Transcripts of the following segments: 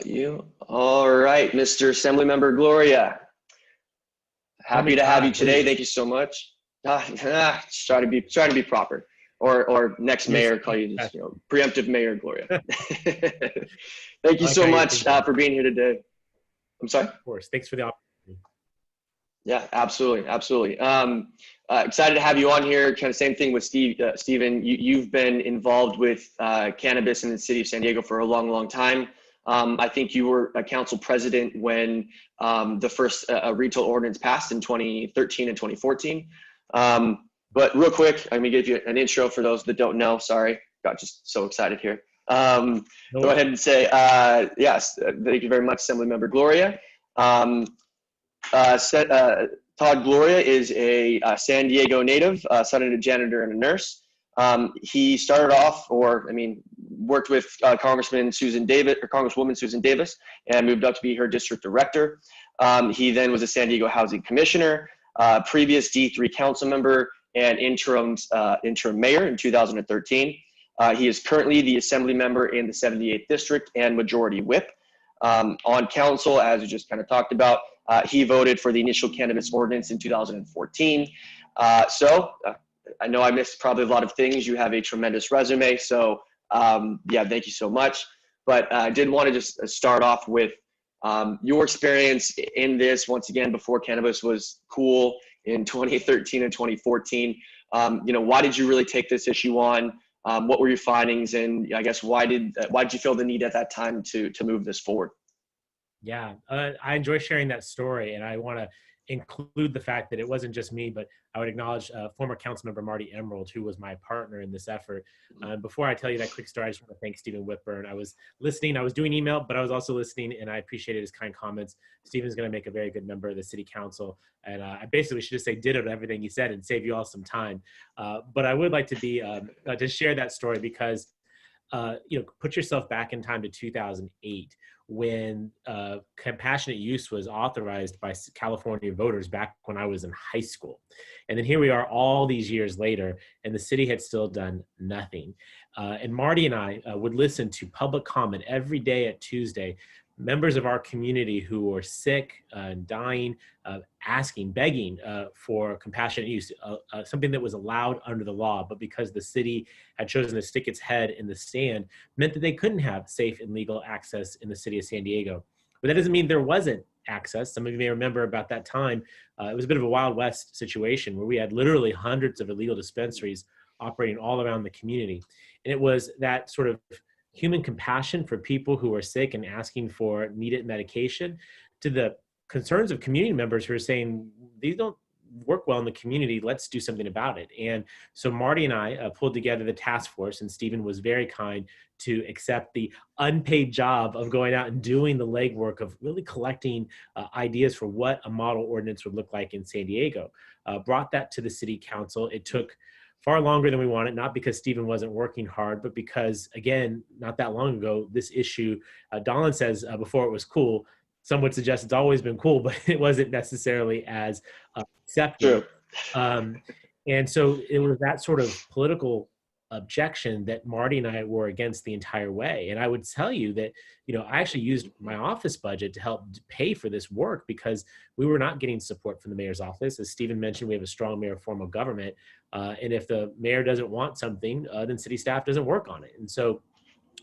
You. All right, Mr. Assemblymember Gloria. Happy to have you today. Thank you so much. Just try to be proper. Or next mayor, call you just, preemptive mayor Gloria. Thank you so much for being here today. I'm sorry? Of course. Thanks for the opportunity. Yeah, absolutely. Absolutely. Excited to have you on here. Kind of same thing with Steven. You've been involved with cannabis in the city of San Diego for a long, long time. I think you were a council president when the first retail ordinance passed in 2013 and 2014. But real quick, I'm going to give you an intro for those that don't know. Sorry, got just so excited here. Go ahead and say, yes, thank you very much, Assemblymember Gloria. Todd Gloria is a San Diego native, son of a janitor and a nurse. He started off, worked with Congresswoman Susan Davis, and moved up to be her district director. He then was a San Diego Housing Commissioner, previous D3 council member, and interim mayor in 2013. He is currently the assembly member in the 78th district and majority whip. On council, as we just kind of talked about, he voted for the initial cannabis ordinance in 2014. I know I missed probably a lot of things. You have a tremendous resume. So yeah, thank you so much. But I did want to just start off with your experience in this, once again, before cannabis was cool in 2013 and 2014. Why did you really take this issue on? What were your findings? And I guess why did you feel the need at that time to move this forward? Yeah, I enjoy sharing that story, and I want to include the fact that it wasn't just me, but I would acknowledge former council member Marty Emerald, who was my partner in this effort. Before I tell you that quick story, I just want to thank Stephen Whitburn. I was listening, I was doing email, but I was also listening, and I appreciated his kind comments. Stephen's going to make a very good member of the city council, and I basically should just say ditto to everything he said and save you all some time. But I would like to be to share that story because put yourself back in time to 2008 when compassionate use was authorized by California voters back when I was in high school. And then here we are all these years later, and the city had still done nothing. And Marty and I would listen to public comment every day at Tuesday, members of our community who were sick and dying, begging for compassionate use, something that was allowed under the law, but because the city had chosen to stick its head in the sand, meant that they couldn't have safe and legal access in the city of San Diego. But that doesn't mean there wasn't access. Some of you may remember about that time, it was a bit of a Wild West situation where we had literally hundreds of illegal dispensaries operating all around the community. And it was that sort of human compassion for people who are sick and asking for needed medication to the concerns of community members who are saying, these don't work well in the community, let's do something about it. And so Marty and I pulled together the task force, and Stephen was very kind to accept the unpaid job of going out and doing the legwork of really collecting ideas for what a model ordinance would look like in San Diego. Brought that to the city council. It took far longer than we wanted, not because Stephen wasn't working hard, but because, again, not that long ago, this issue, Dolan says before it was cool, some would suggest it's always been cool, but it wasn't necessarily as accepted. And so it was that sort of political objection that Marty and I were against the entire way. And I would tell you that, I actually used my office budget to help pay for this work because we were not getting support from the mayor's office. As Stephen mentioned, we have a strong mayor form of government. And if the mayor doesn't want something, then city staff doesn't work on it. And so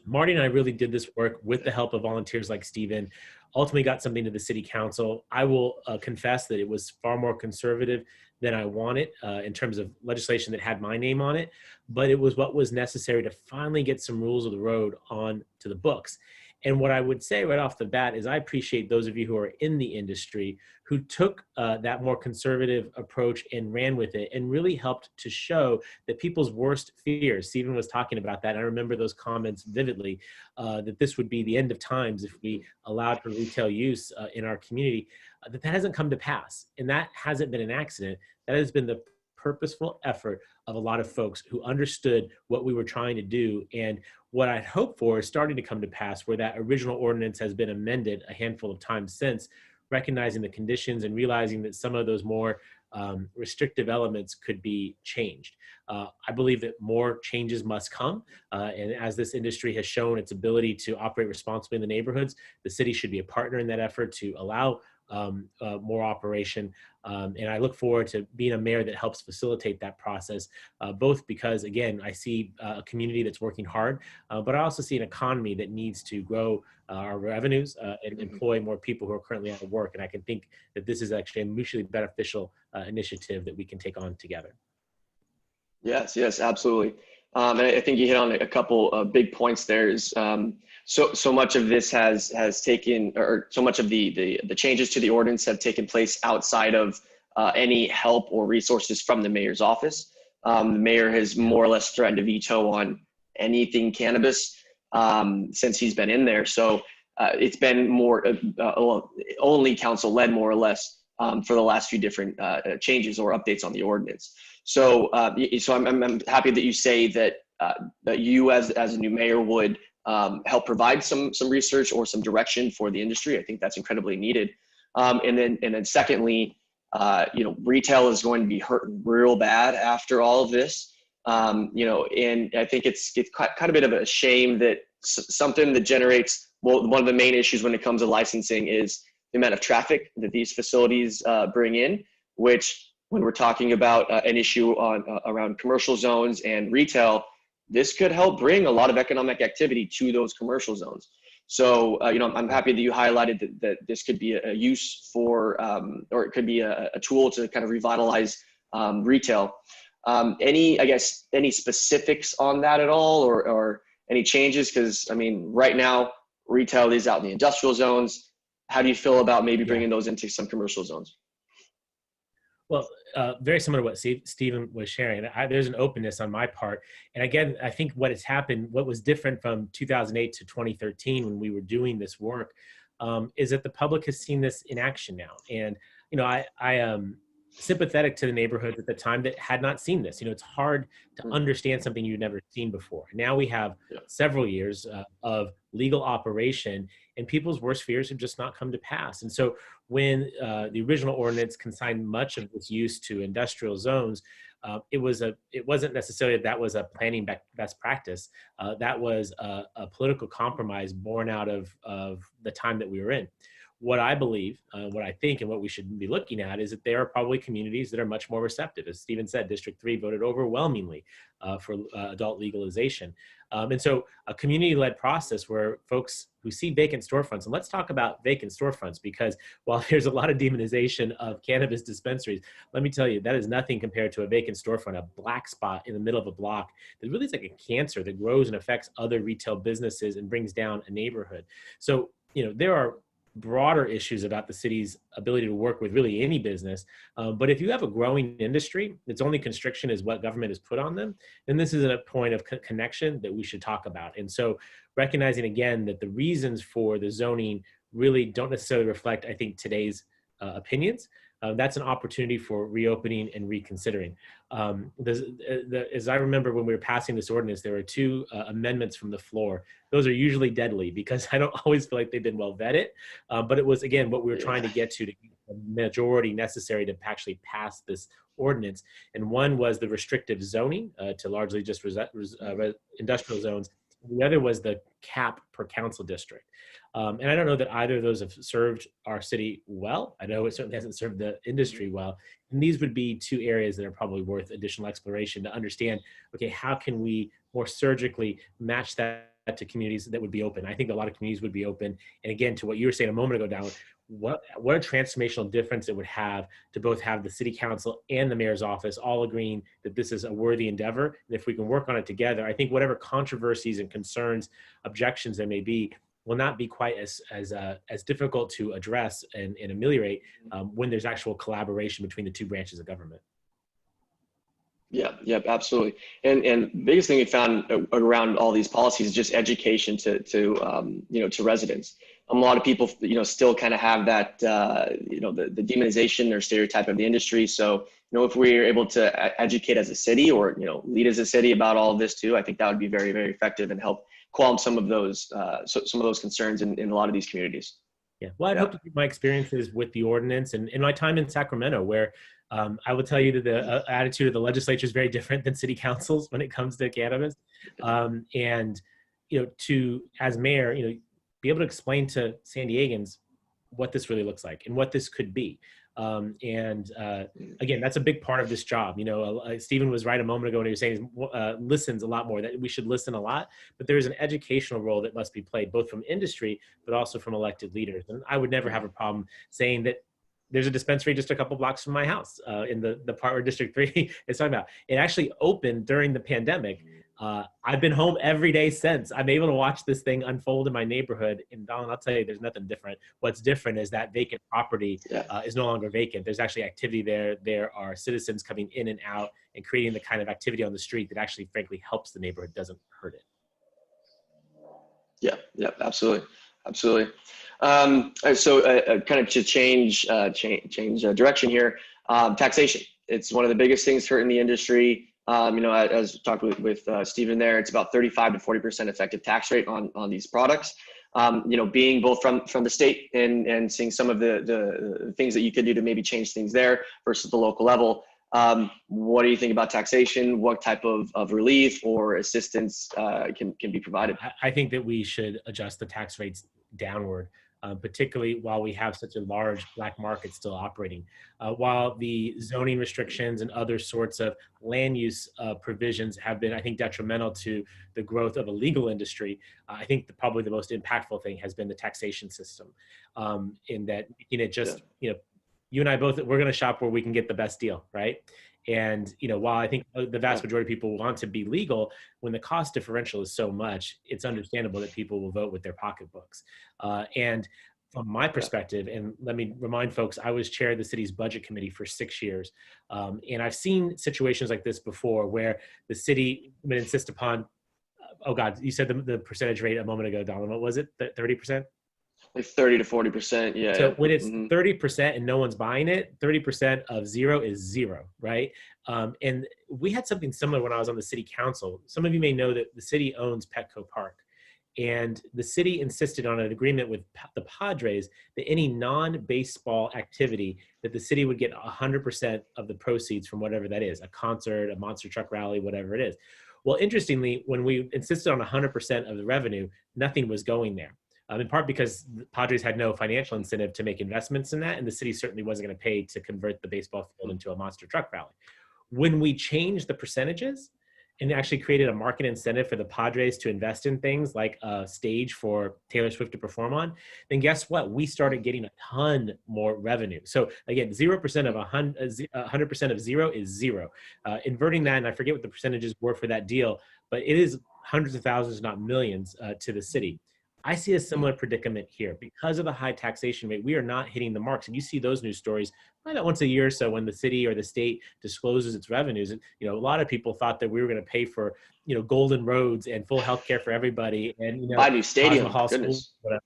Marty and I really did this work with the help of volunteers like Stephen, ultimately got something to the city council. I will confess that it was far more conservative than I wanted in terms of legislation that had my name on it, but it was what was necessary to finally get some rules of the road on to the books. And what I would say right off the bat is I appreciate those of you who are in the industry who took that more conservative approach and ran with it and really helped to show that people's worst fears, Stephen was talking about that, I remember those comments vividly, that this would be the end of times if we allowed for retail use in our community, that hasn't come to pass. And that hasn't been an accident. That has been the purposeful effort of a lot of folks who understood what we were trying to do. And what I'd hoped for is starting to come to pass, where that original ordinance has been amended a handful of times since, recognizing the conditions and realizing that some of those more restrictive elements could be changed. I believe that more changes must come. And as this industry has shown its ability to operate responsibly in the neighborhoods, the city should be a partner in that effort to allow more operation. And I look forward to being a mayor that helps facilitate that process, both because, again, I see a community that's working hard, but I also see an economy that needs to grow our revenues and employ more people who are currently out of work. And I can think that this is actually a mutually beneficial initiative that we can take on together. Yes, yes, absolutely. And I think you hit on a couple of big points there. Is so much of this has taken, or so much of the changes to the ordinance have taken place outside of any help or resources from the mayor's office. The mayor has more or less threatened to veto on anything cannabis since he's been in there. So it's been more only council led, more or less, for the last few different changes or updates on the ordinance. So, so I'm happy that you say that that you as a new mayor would help provide some research or some direction for the industry. I think that's incredibly needed. And then secondly, retail is going to be hurt real bad after all of this. And I think it's kind of a bit of a shame that something that generates, well, one of the main issues when it comes to licensing is the amount of traffic that these facilities bring in, which when we're talking about an issue on around commercial zones and retail, this could help bring a lot of economic activity to those commercial zones. So, I'm happy that you highlighted that this could be a use for, or it could be a tool to kind of revitalize retail. Any specifics on that at all, or any changes? Because, right now, retail is out in the industrial zones. How do you feel about maybe bringing those into some commercial zones? Well, very similar to what Stephen was sharing. There's an openness on my part. And again, I think what has happened, what was different from 2008 to 2013 when we were doing this work, is that the public has seen this in action now. And, I am sympathetic to the neighborhoods at the time that had not seen this. It's hard to understand something you've never seen before. Now we have several years of legal operation, and people's worst fears have just not come to pass. And so when the original ordinance consigned much of this use to industrial zones, it wasn't necessarily that was a planning best practice. That was a political compromise born out of the time that we were in. What I believe, what I think, and what we should be looking at is that there are probably communities that are much more receptive. As Stephen said, District 3 voted overwhelmingly for adult legalization. And so a community-led process where folks who see vacant storefronts, and let's talk about vacant storefronts, because while there's a lot of demonization of cannabis dispensaries, let me tell you, that is nothing compared to a vacant storefront, a black spot in the middle of a block that really is like a cancer that grows and affects other retail businesses and brings down a neighborhood. So, there are broader issues about the city's ability to work with really any business. But if you have a growing industry, its only constriction is what government has put on them, then this is a point of connection that we should talk about. And so recognizing again that the reasons for the zoning really don't necessarily reflect, I think, today's opinions. That's an opportunity for reopening and reconsidering. As I remember when we were passing this ordinance, there were two amendments from the floor. Those are usually deadly because I don't always feel like they've been well vetted. But it was, again, what we were trying to get to get the majority necessary to actually pass this ordinance. And one was the restrictive zoning to largely just industrial zones. The other was the cap per council district. And I don't know that either of those have served our city well. I know it certainly hasn't served the industry well. And these would be two areas that are probably worth additional exploration to understand, okay, how can we more surgically match that to communities that would be open? I think a lot of communities would be open. And again, to what you were saying a moment ago, Dallin, what a transformational difference it would have to both have the city council and the mayor's office all agreeing that this is a worthy endeavor. And if we can work on it together, I think whatever controversies and concerns, objections there may be, will not be quite as difficult to address and ameliorate when there's actual collaboration between the two branches of government. Yeah, absolutely. And the biggest thing we found around all these policies is just education to residents. A lot of people, still kind of have that, the demonization or stereotype of the industry. So, if we're able to educate as a city or, lead as a city about all of this too, I think that would be very, very effective and help qualm some of those concerns in a lot of these communities. Yeah. Well, I'd Yeah. hope to keep my experiences with the ordinance and in my time in Sacramento, where I would tell you that the attitude of the legislature is very different than city councils when it comes to cannabis. And, to, as mayor, be able to explain to San Diegans what this really looks like and what this could be. And again, that's a big part of this job. Stephen was right a moment ago when he was saying listens a lot more, that we should listen a lot, but there is an educational role that must be played both from industry, but also from elected leaders. And I would never have a problem saying that there's a dispensary just a couple blocks from my house in the part where District 3 is talking about. It actually opened during the pandemic. I've been home every day since. I'm able to watch this thing unfold in my neighborhood. And Don, I'll tell you, there's nothing different. What's different is that vacant property is no longer vacant. There's actually activity there. There are citizens coming in and out and creating the kind of activity on the street that actually, frankly, helps the neighborhood, doesn't hurt it. Yeah, absolutely. So kind of to change direction here, taxation. It's one of the biggest things hurting the industry. As we talked with Stephen there, it's about 35 to 40% effective tax rate on these products. Being both from the state and seeing some of the things that you could do to maybe change things there versus the local level. What do you think about taxation? What type of relief or assistance can be provided? I think that we should adjust the tax rates downward, particularly while we have such a large black market still operating. While the zoning restrictions and other sorts of land use provisions have been, I think, detrimental to the growth of a legal industry, I think probably the most impactful thing has been the taxation system, in that you and I both, we're going to shop where we can get the best deal, right? And while I think the vast majority of people want to be legal, when the cost differential is so much, it's understandable that people will vote with their pocketbooks. And from my perspective, and let me remind folks, I was chair of the city's budget committee for 6 years. And I've seen situations like this before where the city would insist upon, oh God, you said the percentage rate a moment ago, Donald, what was it, 30%? Like 30 to 40%. Yeah. So when it's 30% and no one's buying it, 30% of zero is zero, right? And we had something similar when I was on the city council. Some of you may know that the city owns Petco Park. And the city insisted on an agreement with the Padres that any non-baseball activity, that the city would get 100% of the proceeds from whatever that is, a concert, a monster truck rally, whatever it is. Well, interestingly, when we insisted on 100% of the revenue, nothing was going there. In part because the Padres had no financial incentive to make investments in that, and the city certainly wasn't going to pay to convert the baseball field into a monster truck rally. When we changed the percentages and actually created a market incentive for the Padres to invest in things like a stage for Taylor Swift to perform on, then guess what? We started getting a ton more revenue. So again, 0% of 100% of zero is zero. Inverting that, and I forget what the percentages were for that deal, but it is hundreds of thousands, not millions, to the city. I see a similar predicament here. Because of the high taxation rate, we are not hitting the marks. And you see those news stories probably about once a year or so when the city or the state discloses its revenues. And, a lot of people thought that we were going to pay for, golden roads and full health care for everybody. And, buy a new stadium. Hall School, whatever.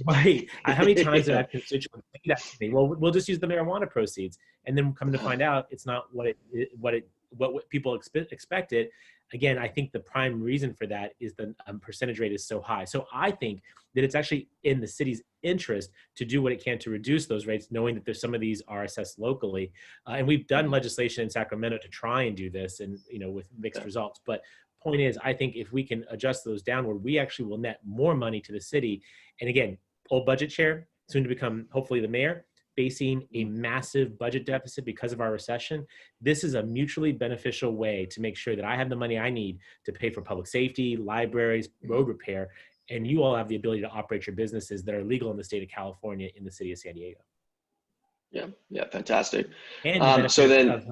Right. How many times did I have constituents say that to me? Well, we'll just use the marijuana proceeds. And then come to find out it's not what people expected. Again, I think the prime reason for that is the percentage rate is so high. So I think that it's actually in the city's interest to do what it can to reduce those rates, knowing that there's some of these are assessed locally. And we've done legislation in Sacramento to try and do this, and with mixed results. But point is, I think if we can adjust those downward, we actually will net more money to the city. And again, old budget chair, soon to become hopefully the mayor, facing a massive budget deficit because of our recession. This is a mutually beneficial way to make sure that I have the money I need to pay for public safety, libraries, road repair, and you all have the ability to operate your businesses that are legal in the state of California in the city of San Diego. Yeah, fantastic. And so then,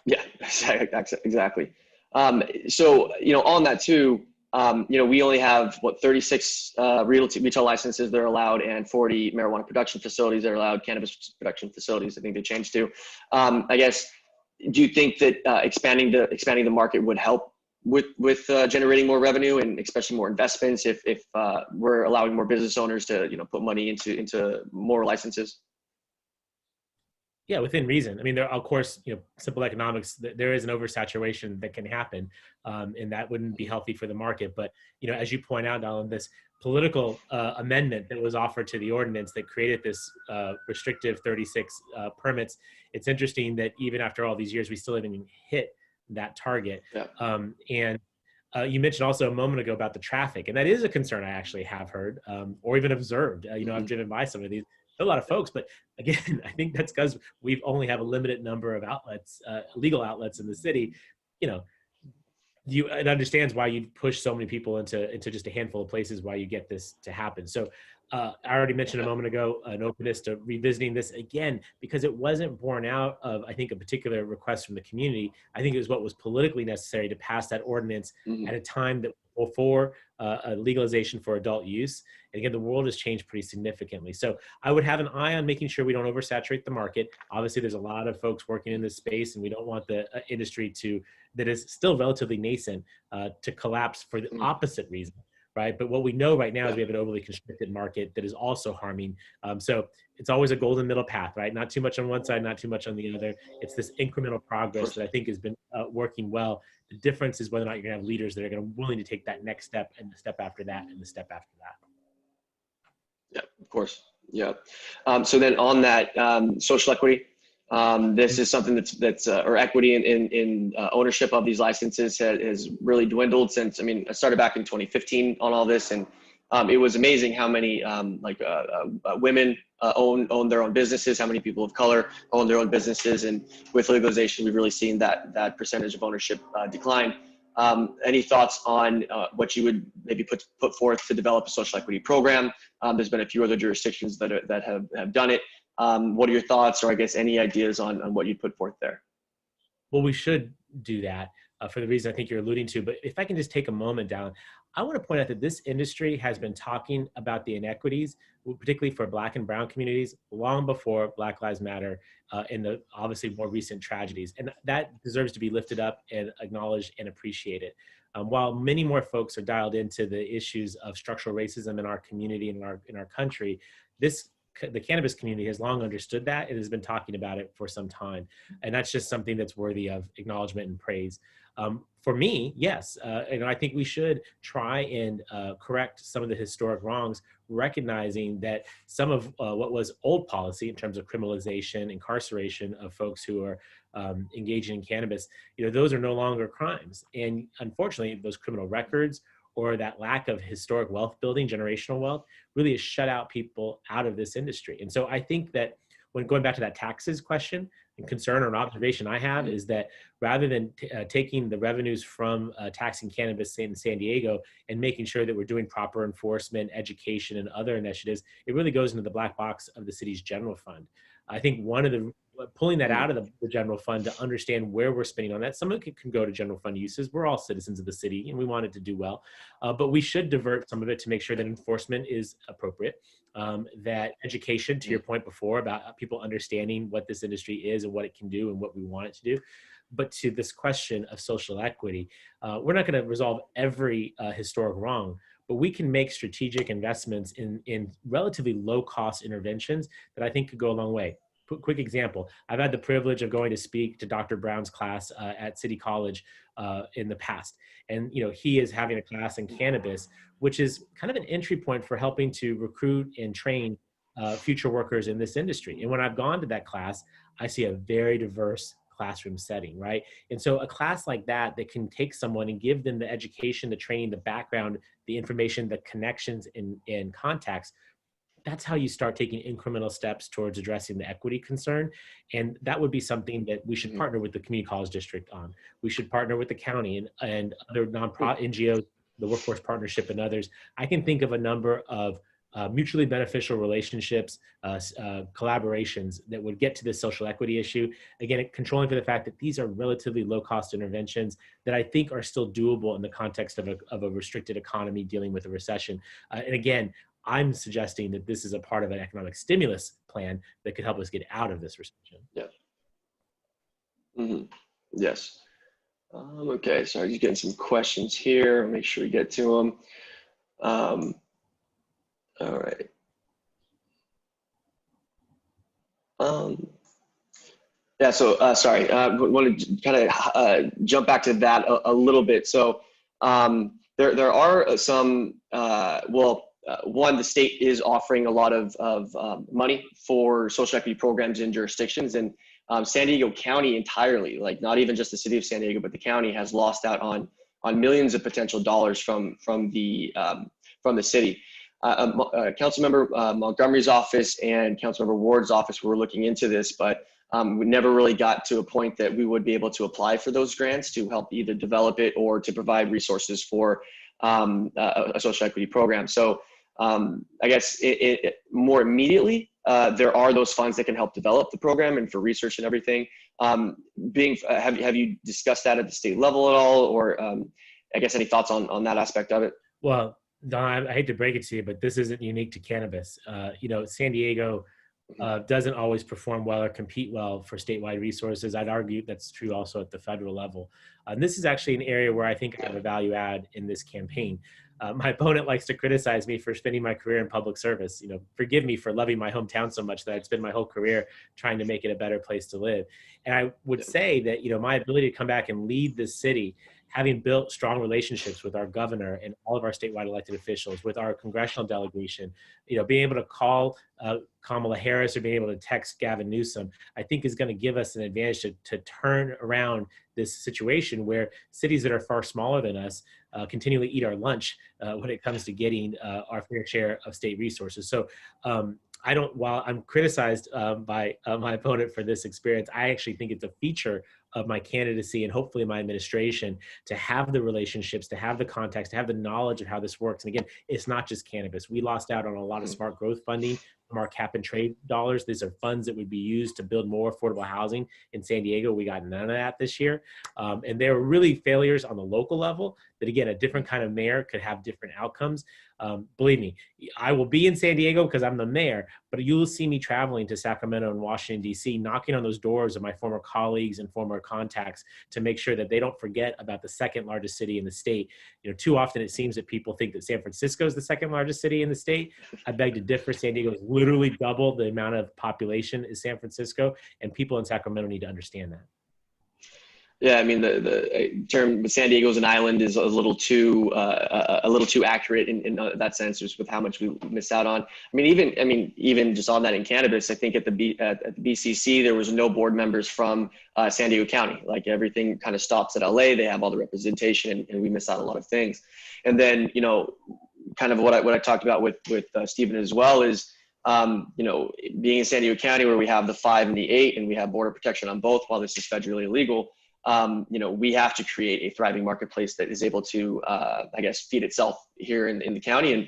yeah, exactly. So on that too, we only have 36 retail licenses that are allowed and 40 marijuana production facilities that are allowed, cannabis production facilities, I think they changed to. I guess, do you think that expanding the market would help with generating more revenue and especially more investments if we're allowing more business owners to put money into more licenses? Yeah, within reason. I mean, there, of course, simple economics, there is an oversaturation that can happen, and that wouldn't be healthy for the market. But, as you point out, Alan, this political amendment that was offered to the ordinance that created this restrictive 36 permits, it's interesting that even after all these years, we still haven't even hit that target. Yeah. And you mentioned also a moment ago about the traffic, and that is a concern I actually have heard or even observed. I've driven by some of these. A lot of folks, but again, I think that's because we've only have a limited number of outlets, legal outlets in the city. It understands why you push so many people into just a handful of places, why you get this to happen. So I already mentioned a moment ago an openness to revisiting this again, because it wasn't born out of, I think, a particular request from the community. I think it was what was politically necessary to pass that ordinance at a time that before a legalization for adult use. And again, the world has changed pretty significantly. So I would have an eye on making sure we don't oversaturate the market. Obviously, there's a lot of folks working in this space, and we don't want the industry that is still relatively nascent to collapse for the opposite reason, right? But what we know right now is we have an overly constricted market that is also harming. So it's always a golden middle path, right? Not too much on one side, not too much on the other. It's this incremental progress that I think has been working well. The difference is whether or not you're gonna have leaders that are gonna willing to take that next step, and the step after that, and the step after that. Yeah, of course. Yeah. So then on that social equity, this is something that's or equity in ownership of these licenses has really dwindled since, I started back in 2015 on all this, and it was amazing how many women own their own businesses, how many people of color own their own businesses, and with legalization, we've really seen that percentage of ownership decline. Any thoughts on what you would maybe put forth to develop a social equity program? There's been a few other jurisdictions that have done it. What are your thoughts, or I guess any ideas on what you'd put forth there? Well, we should do that for the reason I think you're alluding to. But if I can just take a moment down, I want to point out that this industry has been talking about the inequities, particularly for Black and Brown communities, long before Black Lives Matter and the obviously more recent tragedies. And that deserves to be lifted up and acknowledged and appreciated. While many more folks are dialed into the issues of structural racism in our community and in our country, the cannabis community has long understood that and has been talking about it for some time. And that's just something that's worthy of acknowledgement and praise. For me, yes, I think we should try and correct some of the historic wrongs, recognizing that some of what was old policy in terms of criminalization, incarceration of folks who are engaging in cannabis, those are no longer crimes. And unfortunately, those criminal records or that lack of historic wealth building, generational wealth, really has shut out people out of this industry. And so I think that when going back to that taxes question, and concern or an observation I have is that rather than taking the revenues from taxing cannabis in San Diego and making sure that we're doing proper enforcement, education, and other initiatives, it really goes into the black box of the city's general fund. I think one of the pulling that out of the general fund to understand where we're spending on that. Some of it can go to general fund uses. We're all citizens of the city and we want it to do well, but we should divert some of it to make sure that enforcement is appropriate, that education, to your point before about people understanding what this industry is and what it can do and what we want it to do. But to this question of social equity, we're not going to resolve every historic wrong, but we can make strategic investments in relatively low cost interventions that I think could go a long way. Quick example, I've had the privilege of going to speak to Dr. Brown's class at City College in the past. And he is having a class in cannabis, which is kind of an entry point for helping to recruit and train future workers in this industry. And when I've gone to that class, I see a very diverse classroom setting, right? And so a class like that can take someone and give them the education, the training, the background, the information, the connections and contacts. That's how you start taking incremental steps towards addressing the equity concern. And that would be something that we should partner with the community college district on. We should partner with the county and other nonprofit NGOs, the Workforce Partnership and others. I can think of a number of mutually beneficial relationships, collaborations that would get to this social equity issue. Again, controlling for the fact that these are relatively low cost interventions that I think are still doable in the context of a restricted economy dealing with a recession. And again, I'm suggesting that this is a part of an economic stimulus plan that could help us get out of this recession. Yeah. Yes. Okay, so I'm just getting some questions here. Make sure we get to them. All right. Yeah, so sorry, want to kind of jump back to that a little bit. So there are some, one, the state is offering a lot of money for social equity programs in jurisdictions, and San Diego County entirely, like not even just the city of San Diego, but the county has lost out on millions of potential dollars from the city. Councilmember Montgomery's office and Councilmember Ward's office were looking into this, but we never really got to a point that we would be able to apply for those grants to help either develop it or to provide resources for a social equity program. So I guess more immediately, there are those funds that can help develop the program and for research and everything. Have you discussed that at the state level at all, or I guess any thoughts on that aspect of it? Well, Don, I hate to break it to you, but this isn't unique to cannabis. San Diego doesn't always perform well or compete well for statewide resources. I'd argue that's true also at the federal level. And this is actually an area where I think I have a value add in this campaign. My opponent likes to criticize me for spending my career in public service. Forgive me for loving my hometown so much that I'd spend my whole career trying to make it a better place to live. And I would say that, my ability to come back and lead this city, having built strong relationships with our governor and all of our statewide elected officials, with our congressional delegation, being able to call Kamala Harris or being able to text Gavin Newsom, I think is going to give us an advantage to turn around this situation where cities that are far smaller than us continually eat our lunch when it comes to getting our fair share of state resources. So while I'm criticized by my opponent for this experience, I actually think it's a feature of my candidacy and hopefully my administration to have the relationships, to have the context, to have the knowledge of how this works. And again, it's not just cannabis. We lost out on a lot of smart growth funding from our cap and trade dollars. These are funds that would be used to build more affordable housing in San Diego. We got none of that this year. And there were really failures on the local level that, again, a different kind of mayor could have different outcomes. Believe me, I will be in San Diego because I'm the mayor, but you will see me traveling to Sacramento and Washington, D.C., knocking on those doors of my former colleagues and former contacts to make sure that they don't forget about the second largest city in the state. Too often it seems that people think that San Francisco is the second largest city in the state. I beg to differ. San Diego is literally double the amount of population as San Francisco, and people in Sacramento need to understand that. Yeah, I mean the term San Diego as an island is a little too accurate in that sense, just with how much we miss out on. Even just on that in cannabis, I think at the BCC there was no board members from San Diego County. Like everything kind of stops at LA. They have all the representation, and we miss out on a lot of things. And then kind of what I talked about with Stephen as well is being in San Diego County where we have the 5 and the 8, and we have border protection on both while this is federally illegal. We have to create a thriving marketplace that is able to, feed itself here in the county. And,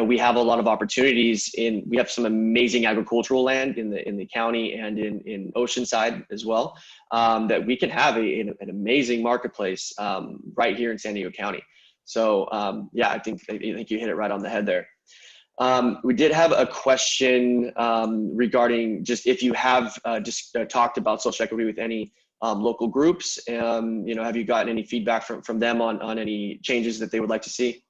we have a lot of opportunities we have some amazing agricultural land in the county and in Oceanside as well, that we can have an amazing marketplace right here in San Diego County. So, I think you hit it right on the head there. We did have a question regarding just if you have talked about social equity with any local groups, have you gotten any feedback from them on any changes that they would like to see?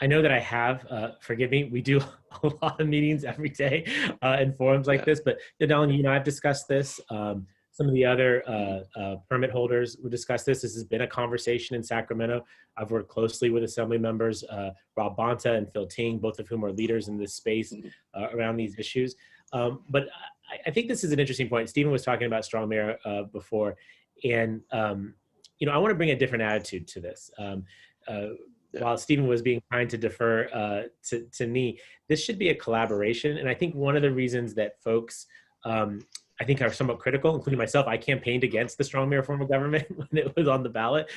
I know that I have, forgive me, we do a lot of meetings every day in forums like this, but Dylan, I've discussed this. Some of the other permit holders would discuss this. This has been a conversation in Sacramento. I've worked closely with Assembly members, Rob Bonta and Phil Ting, both of whom are leaders in this space around these issues. But I think this is an interesting point. Stephen was talking about strong mayor before, and I want to bring a different attitude to this. While Stephen was being kind to defer to me, this should be a collaboration. And I think one of the reasons that folks, I think, are somewhat critical, including myself, I campaigned against the strong mayor form of government when it was on the ballot.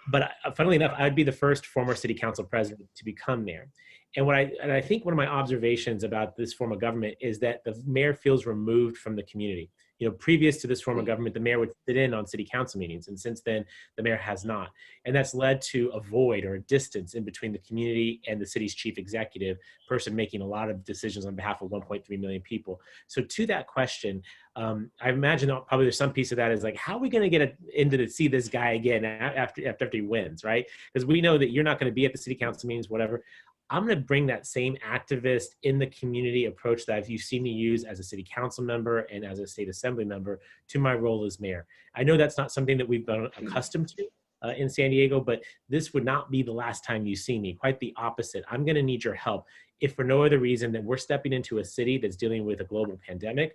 But funnily enough, I'd be the first former city council president to become mayor. And I think one of my observations about this form of government is that the mayor feels removed from the community. Previous to this form of government, the mayor would sit in on city council meetings, and since then, the mayor has not. And that's led to a void or a distance in between the community and the city's chief executive person making a lot of decisions on behalf of 1.3 million people. So to that question, I imagine probably there's some piece of that is like, how are we going to get into to see this guy again after he wins, right? Because we know that you're not going to be at the city council meetings, whatever. I'm going to bring that same activist in the community approach that you've seen me use as a city council member and as a state assembly member to my role as mayor. I know that's not something that we've been accustomed to in San Diego, but this would not be the last time you see me. Quite the opposite. I'm going to need your help, if for no other reason than we're stepping into a city that's dealing with a global pandemic,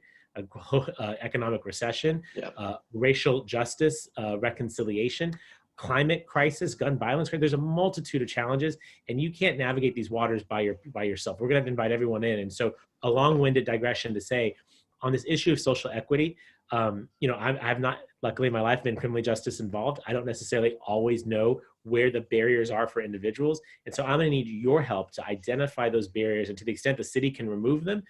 economic recession, Yeah. Racial justice, reconciliation, climate crisis, gun violence. There's a multitude of challenges, and you can't navigate these waters by yourself. We're going to have to invite everyone in. And so, a long-winded digression to say, on this issue of social equity, I've not, luckily in my life, been criminally justice involved. I don't necessarily always know where the barriers are for individuals. And so I'm going to need your help to identify those barriers, and to the extent the city can remove them,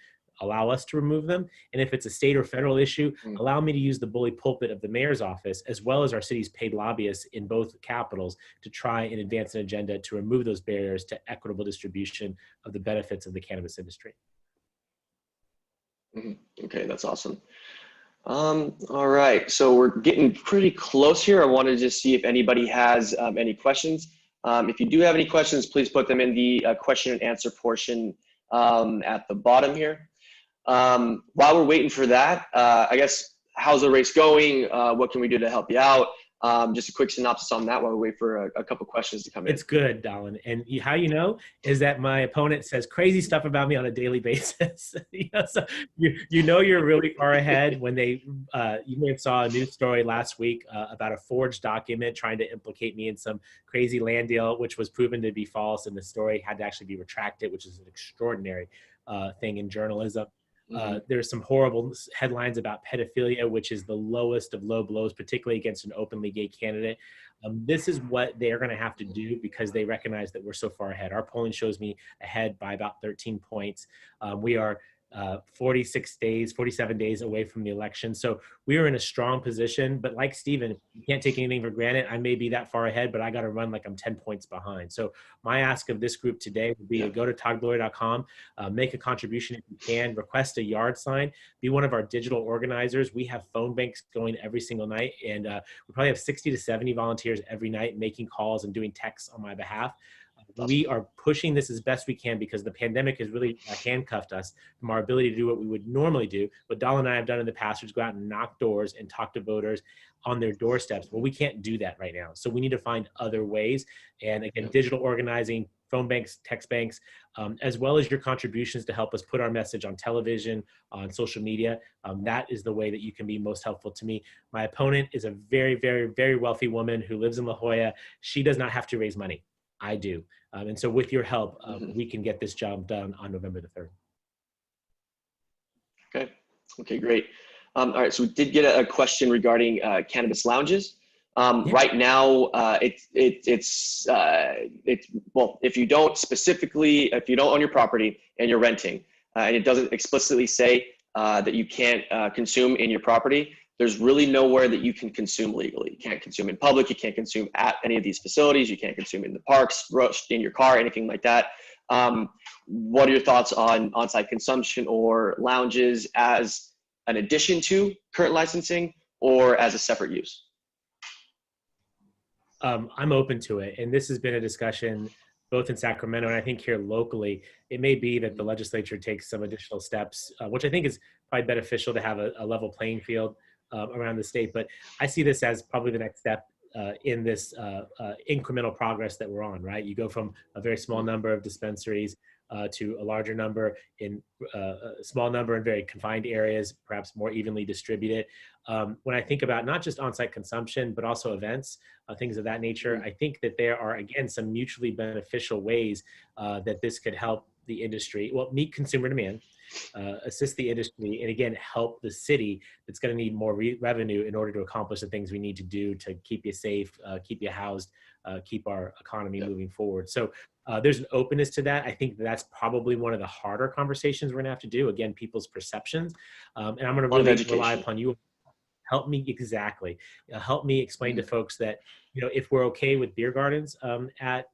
allow us to remove them. And if it's a state or federal issue, allow me to use the bully pulpit of the mayor's office, as well as our city's paid lobbyists in both capitals, to try and advance an agenda to remove those barriers to equitable distribution of the benefits of the cannabis industry. Okay, that's awesome. All right, so we're getting pretty close here. I wanted to just see if anybody has any questions. If you do have any questions, please put them in the question and answer portion at the bottom here. While we're waiting for that, I guess, how's the race going? What can we do to help you out? Just a quick synopsis on that while we wait for a couple questions to come in. It's good, Dallin. And how you know is that my opponent says crazy stuff about me on a daily basis. So you know you're really far ahead when you may have saw a news story last week about a forged document trying to implicate me in some crazy land deal, which was proven to be false, and the story had to actually be retracted, which is an extraordinary thing in journalism. There's some horrible headlines about pedophilia, which is the lowest of low blows, particularly against an openly gay candidate. This is what they're going to have to do because they recognize that we're so far ahead. Our polling shows me ahead by about 13 points. We are 47 days away from the election. So we are in a strong position, but like Stephen, you can't take anything for granted. I may be that far ahead, but I got to run like I'm 10 points behind. So my ask of this group today would be to go to toddgloria.com, make a contribution if you can, request a yard sign, be one of our digital organizers. We have phone banks going every single night, and we probably have 60 to 70 volunteers every night making calls and doing texts on my behalf. We are pushing this as best we can because the pandemic has really handcuffed us from our ability to do what we would normally do. What Dal and I have done in the past is go out and knock doors and talk to voters on their doorsteps. Well, we can't do that right now. So we need to find other ways. And again, digital organizing, phone banks, text banks, as well as your contributions to help us put our message on television, on social media. That is the way that you can be most helpful to me. My opponent is a very, very, very wealthy woman who lives in La Jolla. She does not have to raise money. I do. And so with your help, we can get this job done on November the 3rd. Okay, great. All right, so we did get a question regarding cannabis lounges. Right now, it's well, if you don't own your property and you're renting, and it doesn't explicitly say that you can't consume in your property, there's really nowhere that you can consume legally. You can't consume in public. You can't consume at any of these facilities. You can't consume in the parks, in your car, anything like that. What are your thoughts on on-site consumption or lounges as an addition to current licensing or as a separate use? I'm open to it. And this has been a discussion both in Sacramento and I think here locally. It may be that the legislature takes some additional steps, which I think is probably beneficial to have a level playing field around the state. But I see this as probably the next step in this incremental progress that we're on, right? You go from a very small number of dispensaries to a larger number in a small number in very confined areas, perhaps more evenly distributed. When I think about not just on-site consumption, but also events, things of that nature, I think that there are, again, some mutually beneficial ways that this could help the industry, well, meet consumer demand, assist the industry, and again, help the city that's going to need more revenue in order to accomplish the things we need to do to keep you safe, keep you housed, keep our economy moving forward. So there's an openness to that. I think that's probably one of the harder conversations we're going to have to do. Again, people's perceptions. And I'm going to really rely upon you. Help me help me explain to folks that, if we're okay with beer gardens at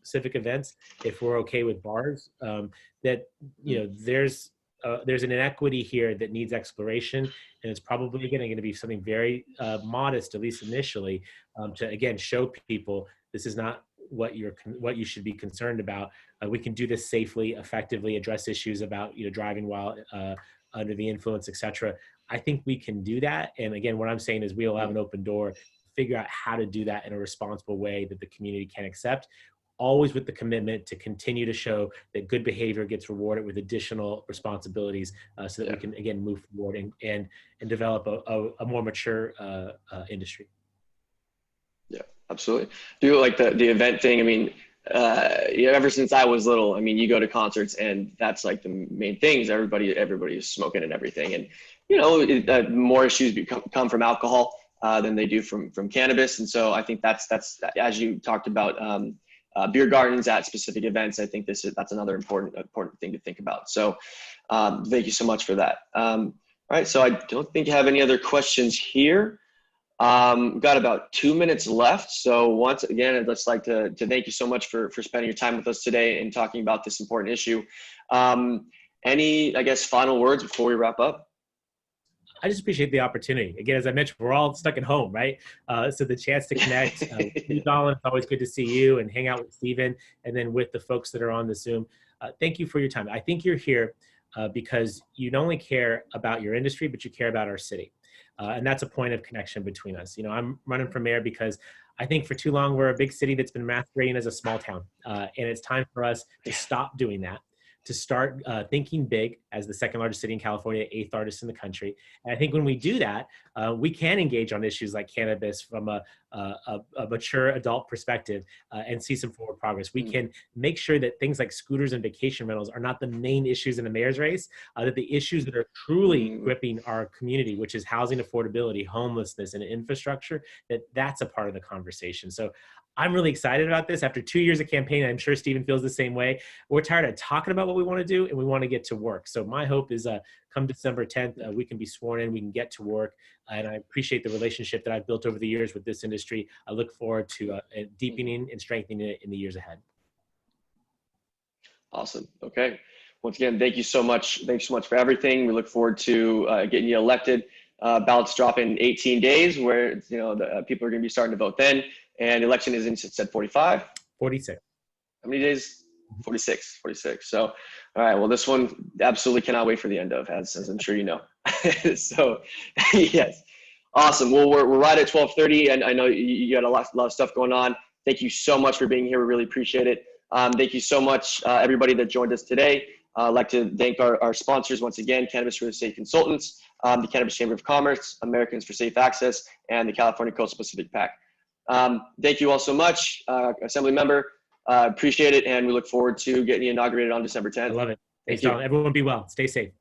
civic events, if we're okay with bars, that, there's an inequity here that needs exploration. And it's probably going to be something very modest, at least initially, to, again, show people this is not what you should be concerned about. We can do this safely, effectively, address issues about driving while under the influence, etc. I think we can do that. And again, what I'm saying is we'll have an open door, figure out how to do that in a responsible way that the community can accept, always with the commitment to continue to show that good behavior gets rewarded with additional responsibilities, so that we can, again, move forward and develop a more mature industry. Yeah, absolutely. Do like the event thing. I mean, ever since I was little, I mean, you go to concerts and that's like the main things. Everybody is smoking and everything. And, more issues come from alcohol than they do from cannabis. And so I think that's as you talked about, beer gardens at specific events. I think that's another important thing to think about. So thank you so much for that. All right. So I don't think you have any other questions here. We've got about 2 minutes left. So once again, I'd just like to thank you so much for spending your time with us today and talking about this important issue. Any, I guess, final words before we wrap up? I just appreciate the opportunity. Again, as I mentioned, we're all stuck at home, right? So the chance to connect with you, Colin, it's always good to see you and hang out with Stephen and then with the folks that are on the Zoom. Thank you for your time. I think you're here because you not only care about your industry, but you care about our city. And that's a point of connection between us. I'm running for mayor because I think for too long, we're a big city that's been masquerading as a small town. And it's time for us to stop doing that, to start thinking big as the second largest city in California, 8th largest in the country. And I think when we do that, we can engage on issues like cannabis from a mature adult perspective and see some forward progress. We can make sure that things like scooters and vacation rentals are not the main issues in the mayor's race, that the issues that are truly gripping our community, which is housing affordability, homelessness, and infrastructure, that's a part of the conversation. So I'm really excited about this. After 2 years of campaign, I'm sure Stephen feels the same way. We're tired of talking about what we want to do, and we want to get to work. So my hope is come December 10th, we can be sworn in, we can get to work. And I appreciate the relationship that I've built over the years with this industry. I look forward to deepening and strengthening it in the years ahead. Awesome. Okay. Once again, thank you so much. Thanks so much for everything. We look forward to getting you elected. Ballots drop in 18 days where, the people are going to be starting to vote then. And the election is in, it said 45? 46. How many days? 46. So, all right. Well, this one absolutely cannot wait for the end of, as I'm sure you know. So, yes. Awesome. Well, we're right at 12:30, and I know you got a lot of stuff going on. Thank you so much for being here. We really appreciate it. Thank you so much, everybody that joined us today. I'd like to thank our sponsors once again, Cannabis Real Estate Consultants, the Cannabis Chamber of Commerce, Americans for Safe Access, and the California Coast Pacific PAC. Thank you all so much, Assembly member. Appreciate it, and we look forward to getting you inaugurated on December 10th. I love it. Thanks, John. Everyone be well. Stay safe.